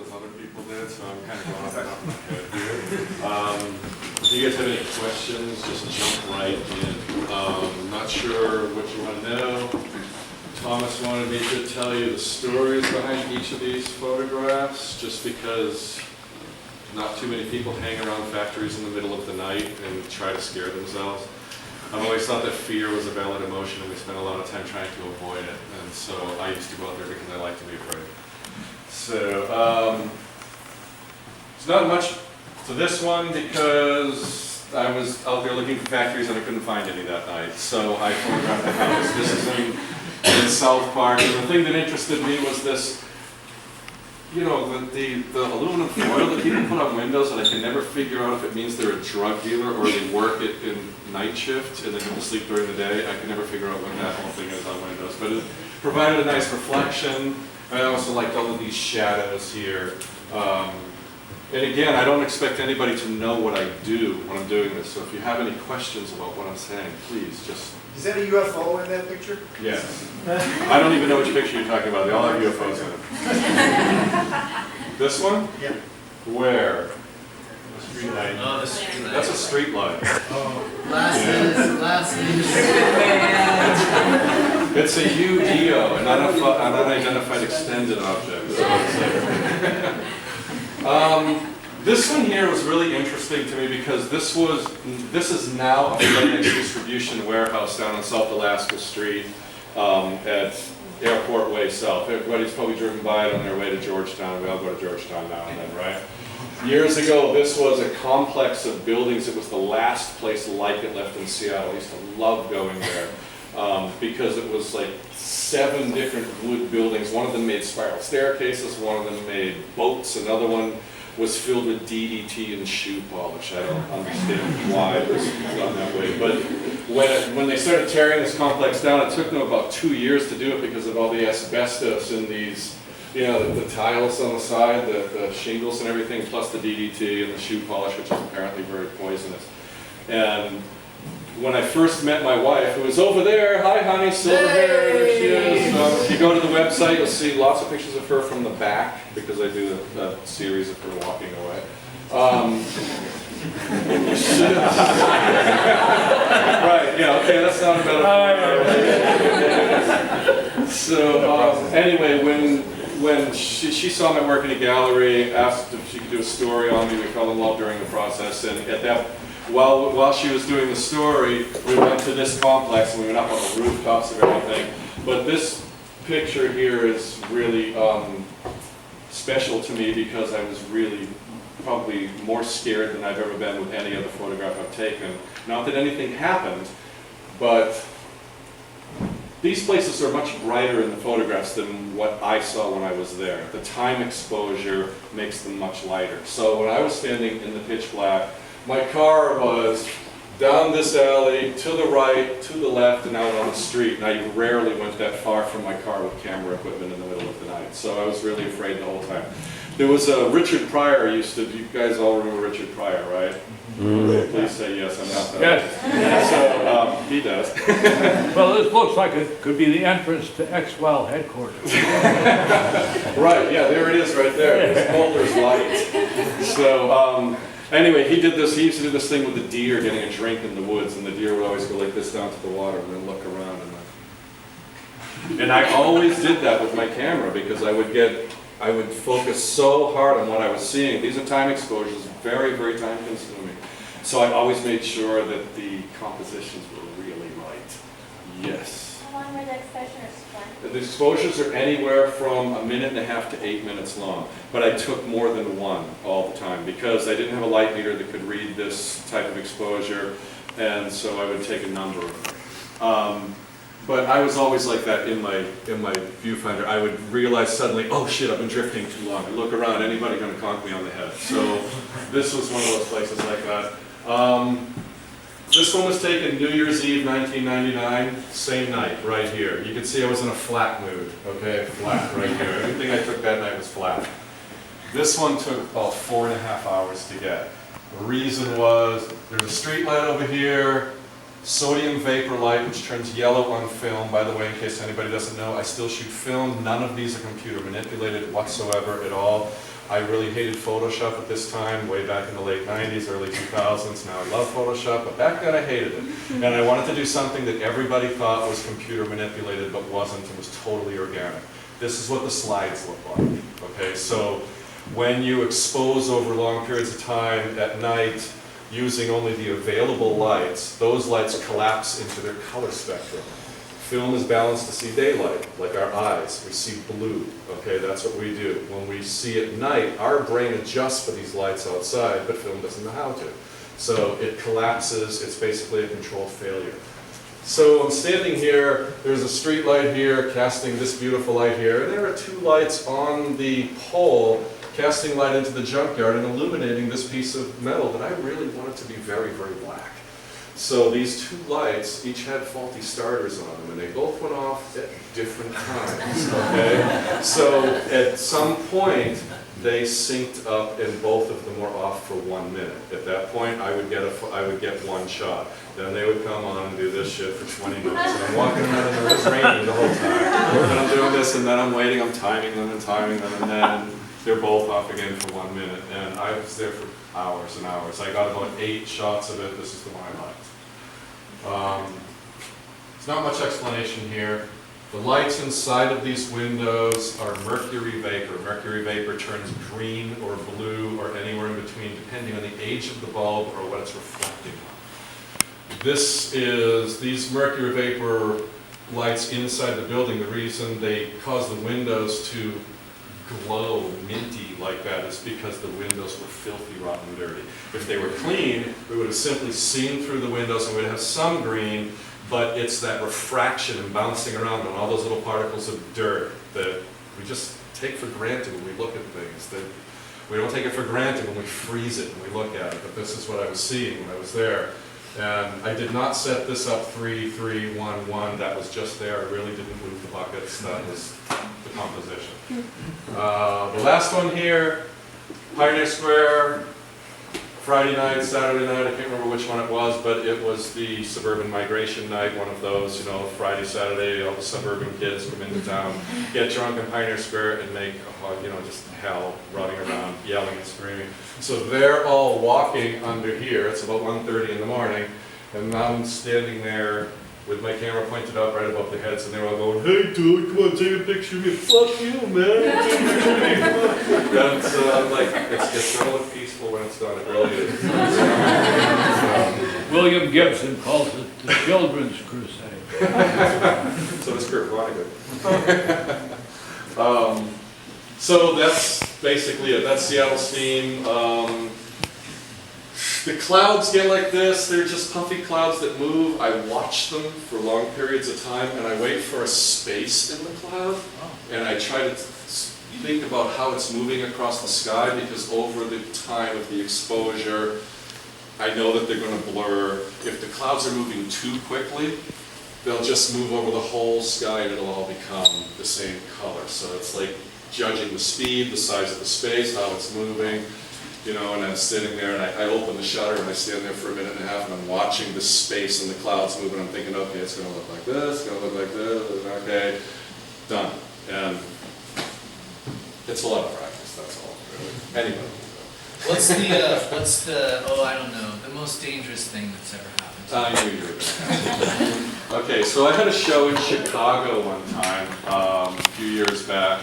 as other people did, so I'm kind of going off the top of my head here. If you guys have any questions, just jump right in. Not sure what you want to know. Thomas wanted me to tell you the stories behind each of these photographs, just because not too many people hang around factories in the middle of the night and try to scare themselves. I've always thought that fear was a valid emotion, and we spent a lot of time trying to avoid it. And so I used to go out there because I like to be afraid. So it's not much to this one because I was out there looking for factories and I couldn't find any that night. So I photographed the house. This is in South Park. And the thing that interested me was this, you know, the aluminum foil that people put on windows, and I can never figure out if it means they're a drug dealer or they work it in night shift and they have to sleep during the day. I can never figure out what that whole thing is on windows. But it provided a nice reflection. I also liked all of these shadows here. And again, I don't expect anybody to know what I do when I'm doing this. So if you have any questions about what I'm saying, please just... Is that a UFO in that picture? Yes. I don't even know which picture you're talking about. They all have UFOs in it. This one? Yeah. Where? The street light. Oh, the street light. That's a street light. Oh. Glasses. It's a UDO, an unidentified extended object. This one here was really interesting to me because this is now a FedEx distribution warehouse down on South Alaska Street at Airport Way South. Everybody's probably driven by it on their way to Georgetown. We all go to Georgetown now and then, right? Years ago, this was a complex of buildings. It was the last place like it left in Seattle. I used to love going there because it was like 7 different wood buildings. One of them made spiral staircases. One of them made boats. Another one was filled with DDT and shoe polish. I don't understand why it was done that way. But when they started tearing this complex down, it took them about 2 years to do it because of all the asbestos in these, you know, the tiles on the side, the shingles and everything, plus the DDT and the shoe polish, which is apparently very poisonous. And when I first met my wife, who was over there, hi honey, silver hair, there she is. If you go to the website, you'll see lots of pictures of her from the back, because I do a series of her walking away. Right, yeah, okay, that's not a metaphor. So anyway, when she saw my work in a gallery, asked if she could do a story on me, we fell in love during the process, and at that while she was doing the story, we went to this complex and we went up on the rooftops and everything. But this picture here is really special to me because I was really probably more scared than I've ever been with any other photograph I've taken. Not that anything happened, but these places are much brighter in the photographs than what I saw when I was there. The time exposure makes them much lighter. So when I was standing in the pitch black, my car was down this alley, to the right, to the left, and out on the street. And I rarely went that far from my car with camera equipment in the middle of the night. So I was really afraid the whole time. There was a Richard Pryor you guys all remember Richard Pryor, right? Mm-hmm. Please say yes, I'm not that. Yes. So he does. Well, this looks like it could be the entrance to X-Well headquarters. Right, yeah, there it is right there. It's Mulder's light. So anyway, he used to do this thing with the deer getting a drink in the woods, and the deer would always go like this down to the water and then look around. And I always did that with my camera because I would focus so hard on what I was seeing. These are time exposures, very, very time consuming. So I always made sure that the compositions were really right. Yes. How long were the exposures for? The exposures are anywhere from 1.5 minutes to 8 minutes long, but I took more than one all the time because I didn't have a light meter that could read this type of exposure, and so I would take a number of them. But I was always like that in my viewfinder. I would realize suddenly, oh shit, I've been drifting too long. I look around, anybody gonna conk me on the head? So this was one of those places like that. This one was taken New Year's Eve, 1999, same night, right here. You can see I was in a flat mood, okay, flat right here. Everything I took that night was flat. This one took about 4.5 hours to get. The reason was, there's a street light over here, sodium vapor light, which turns yellow on film. By the way, in case anybody doesn't know, I still shoot film. None of these are computer manipulated whatsoever at all. I really hated Photoshop at this time, way back in the late 90s, early 2000s. Now I love Photoshop, but back then I hated it. And I wanted to do something that everybody thought was computer manipulated, but wasn't, and was totally organic. This is what the slides look like, okay? So when you expose over long periods of time at night, using only the available lights, those lights collapse into their color spectrum. Film is balanced to see daylight, like our eyes. We see blue, okay? That's what we do. When we see at night, our brain adjusts for these lights outside, but film doesn't know how to. So it collapses, it's basically a controlled failure. So I'm standing here, there's a street light here, casting this beautiful light here, and there are two lights on the pole casting light into the junkyard and illuminating this piece of metal that I really wanted to be very, very black. So these two lights each had faulty starters on them, and they both went off at different times, okay? So at some point, they synced up and both of them were off for 1 minute. At that point, I would get one shot. Then they would come on and do this shit for 20 minutes. And I'm walking around and it was raining the whole time. And I'm doing this and then I'm waiting, I'm timing them, and then they're both off again for 1 minute. And I was there for hours and hours. I got about 8 shots of it. This is the one I liked. There's not much explanation here. The lights inside of these windows are mercury vapor. Mercury vapor turns green or blue or anywhere in between depending on the age of the bulb or what it's reflecting on. These mercury vapor lights inside the building, the reason they cause the windows to glow minty like that is because the windows were filthy, rotten, dirty. If they were clean, we would have simply seen through the windows and we'd have some green, but it's that refraction and bouncing around on all those little particles of dirt that we just take for granted when we look at things. That we don't take it for granted when we freeze it and we look at it, but this is what I was seeing when I was there. And I did not set this up 3, 3, 1, 1. That was just there. I really didn't move the buckets. That was the composition. The last one here, Pioneer Square, Friday night, Saturday night, I can't remember which one it was, but it was the suburban migration night, one of those, Friday, Saturday, all the suburban kids come into town, get drunk in Pioneer Square and make, just hell, running around, yelling and screaming. So they're all walking under here, it's about 1:30 in the morning, and I'm standing there with my camera pointed up right above their heads, and they're all going, "Hey dude, come on, take a picture of me." "Fuck you, man, take a picture of me." And so I'm like, it's gonna look peaceful when it's done, it really is. William Gibson calls it the Children's Crusade. So does Kurt Vonnegut. So that's basically it. That's Seattle Steam. The clouds get like this. They're just puffy clouds that move. I watch them for long periods of time, and I wait for a space in the cloud, and I try to think about how it's moving across the sky, because over the time of the exposure, I know that they're going to blur. If the clouds are moving too quickly, they'll just move over the whole sky and it'll all become the same color. So it's like judging the speed, the size of the space, how it's moving, and I'm sitting there and I open the shutter and I stand there for a minute and a half and I'm watching the space and the clouds move and I'm thinking, okay, it's going to look like this, it's going to look like this, okay, done. And it's a lot of practice, that's all, really. Anybody. What's the the most dangerous thing that's ever happened? I knew you were there. Okay, so I had a show in Chicago one time, a few years back,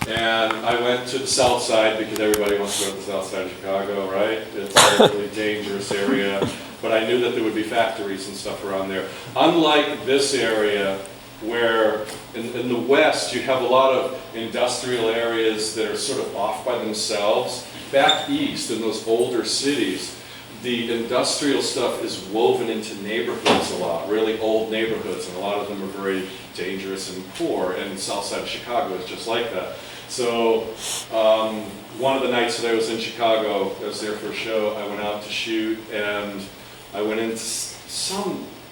and I went to the south side because everybody wants to go to the south side of Chicago, right? It's a really dangerous area, but I knew that there would be factories and stuff around there. Unlike this area, where in the west you have a lot of industrial areas that are sort of off by themselves, back east in those older cities, the industrial stuff is woven into neighborhoods a lot, really old neighborhoods, and a lot of them are very dangerous and poor, and the south side of Chicago is just like that. So one of the nights that I was in Chicago, I was there for a show, I went out to shoot, and I went into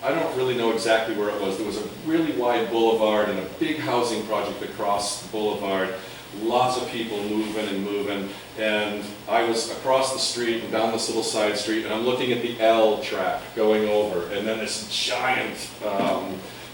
I don't really know exactly where it was. There was a really wide boulevard and a big housing project across the boulevard. Lots of people moving, and I was across the street and down this little side street, and I'm looking at the L track going over, and then this giant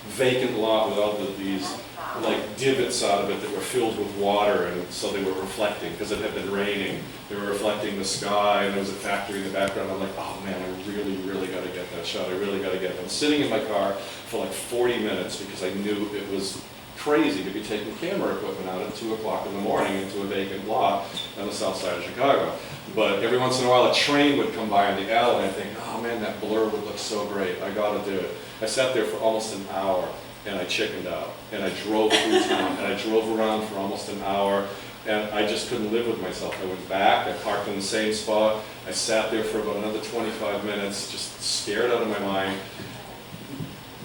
vacant lot with all these like divots out of it that were filled with water, and so they were reflecting, because it had been raining. They were reflecting the sky, and there was a factory in the background. I'm like, oh man, I really, really got to get that shot. I really got to get it. I'm sitting in my car for like 40 minutes because I knew it was crazy to be taking camera equipment out at 2 o'clock in the morning into a vacant lot on the south side of Chicago. But every once in a while a train would come by in the alley, and I think, oh man, that blur would look so great. I got to do it. I sat there for almost an hour, and I chickened out, and I drove through town, and I drove around for almost an hour, and I just couldn't live with myself. I went back, I parked in the same spot, I sat there for about another 25 minutes, just scared out of my mind,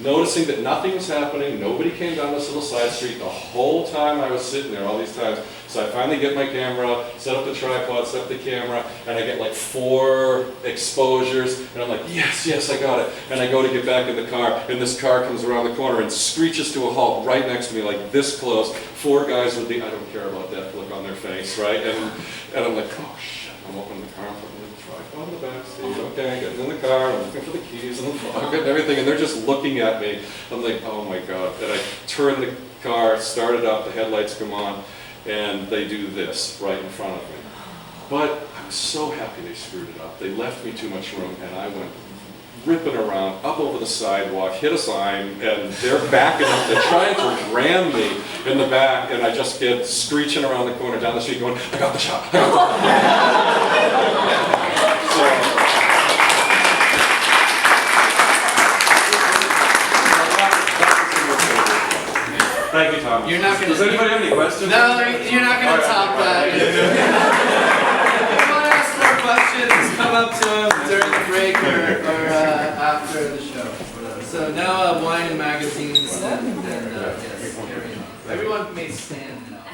noticing that nothing was happening, nobody came down this little side street the whole time I was sitting there, all these times. So I finally get my camera, set up the tripod, set up the camera, and I get like 4 exposures, and I'm like, yes, yes, I got it. And I go to get back in the car, and this car comes around the corner and screeches to a halt right next to me, like this close. 4 guys with the I don't care about that look on their face, right? And I'm like, oh shit, I'm opening the car, I'm putting the tripod in the back seat, okay, getting in the car, I'm looking for the keys and the fog and everything, and they're just looking at me. I'm like, oh my God. And I turn the car, start it up, the headlights come on, and they do this right in front of me. But I was so happy they screwed it up. They left me too much room, and I went ripping around, up over the sidewalk, hit a sign, and they're backing up. They're trying to ram me in the back, and I just get screeching around the corner down the street going, I got the shot, I got the shot. Thank you, Tom. You're not gonna. Does anybody have any questions? No, you're not gonna top that. If you want to ask more questions, come up to him during the break or after the show. Whatever. So now wine and magazines, and yes, carry on. Everyone may stand now.